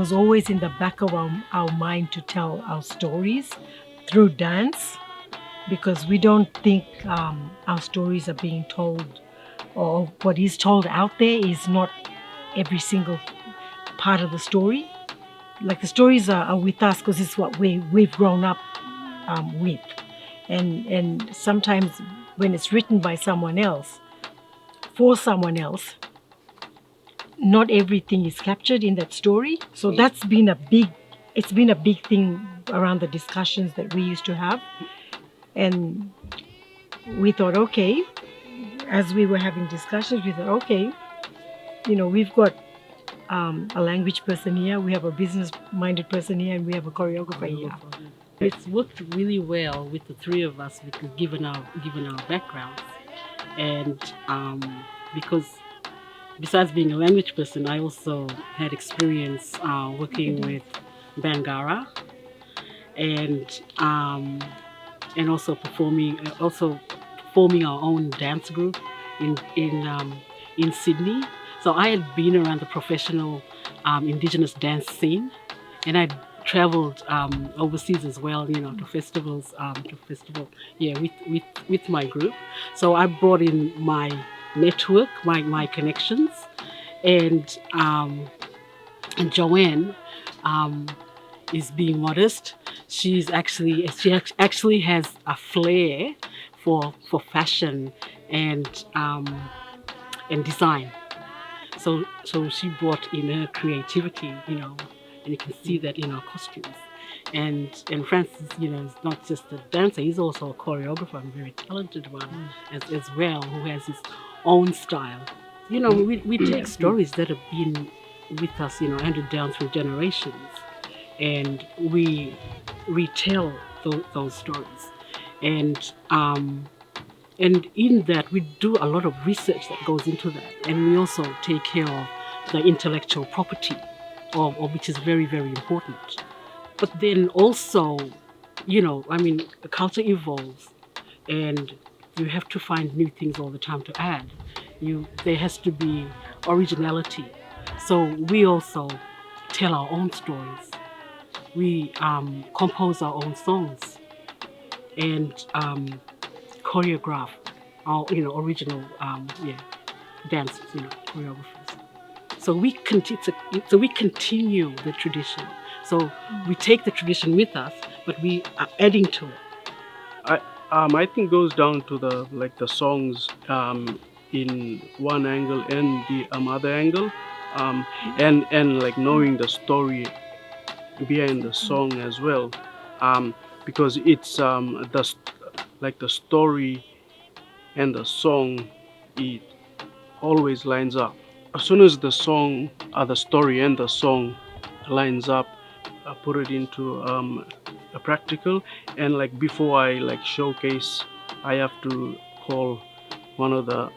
was always in the back of our mind to tell our stories through dance, because we don't think our stories are being told, or what is told out there is not every single part of the story. Like the stories are with us because it's what we've grown up with, and sometimes when it's written by someone else for someone else, not everything is captured in that story. So that's been it's been a big thing around the discussions that we used to have. And we thought, okay, as we were having discussions, we thought, okay, we've got a language person here, we have a business-minded person here, and we have a choreographer here. It's worked really well with the three of us because given our backgrounds, and because besides being a language person, I also had experience working with Bangara and also forming our own dance group in Sydney. So I had been around the professional Indigenous dance scene, and I'd traveled overseas as well, to festivals, with my group. So I brought in my network, my connections, and Joanne is being modest. She actually has a flair for fashion and design. So she brought in her creativity, and you can see that in her costumes. And Francis, is not just a dancer; he's also a choreographer, and a very talented one as well, who has his own style. We take stories that have been with us, handed down through generations, and we retell those stories. And in that, we do a lot of research that goes into that, and we also take care of the intellectual property, of which is very, very important. But then also, the culture evolves, and you have to find new things all the time to add. There has to be originality. So we also tell our own stories. We compose our own songs and choreograph our original dancers, choreographers. So we continue the tradition. So we take the tradition with us, but we are adding to it. I think goes down to the songs in one angle and the other angle, and like knowing the story behind the song as well, because it's the story and the song, it always lines up. As soon as the story and the song lines up, I put it into a practical, and like before I showcase, I have to call one of the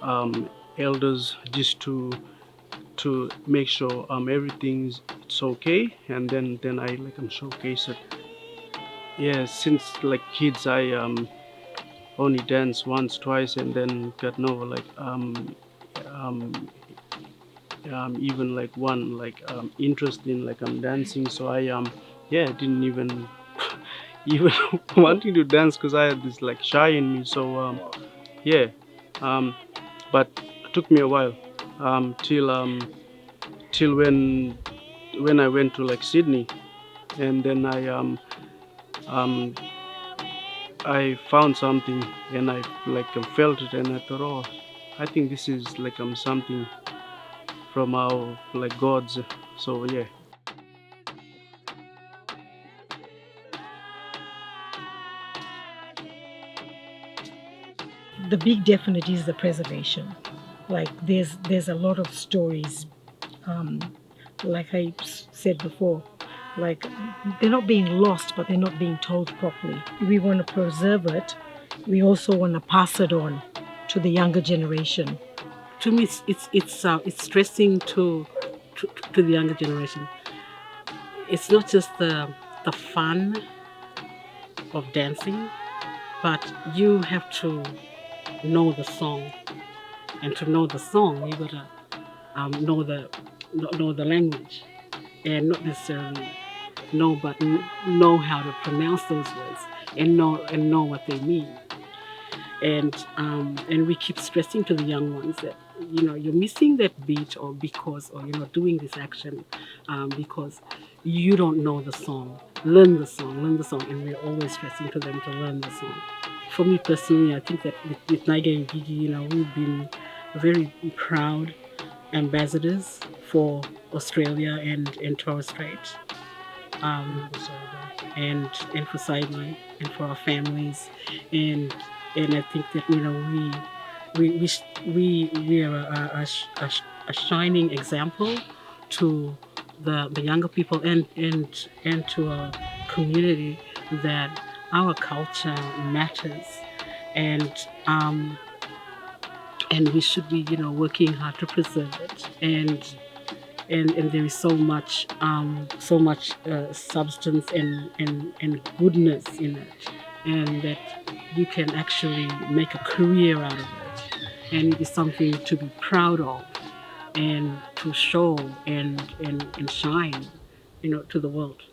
elders just to make sure everything's it's okay, and then I showcase it. Yeah, since like kids I only dance once twice and then got no um, even like one interest in dancing, so I yeah, didn't even even wanting to dance because I had this shy in me. So yeah, um, but it took me a while till when I went to Sydney, and then um I found something, and I felt it, and I thought, oh, I think this is something from our gods. So yeah. The big definite is the preservation. Like there's a lot of stories, um, like I said before, like they're not being lost, but they're not being told properly. We want to preserve it. We also want to pass it on to the younger generation. To me, it's stressing to the younger generation. It's not just the fun of dancing, but you have to know the song, and to know the song, you gotta know the language. and not necessarily know, but know how to pronounce those words and know what they mean. And we keep stressing to the young ones that you're missing that beat, or because, or you're not doing this action because you don't know the song. Learn the song, and we're always stressing to them to learn the song. For me personally, I think that with Niger and Gigi, we've been very proud ambassadors for Australia and Torres Strait, um, and for Sideline and for our families, and I think that we are a shining example to the younger people, and to our community, that our culture matters, and um, we should be working hard to preserve it, and there is so much substance and goodness in it, and that you can actually make a career out of it, and it is something to be proud of, and to show and shine to the world.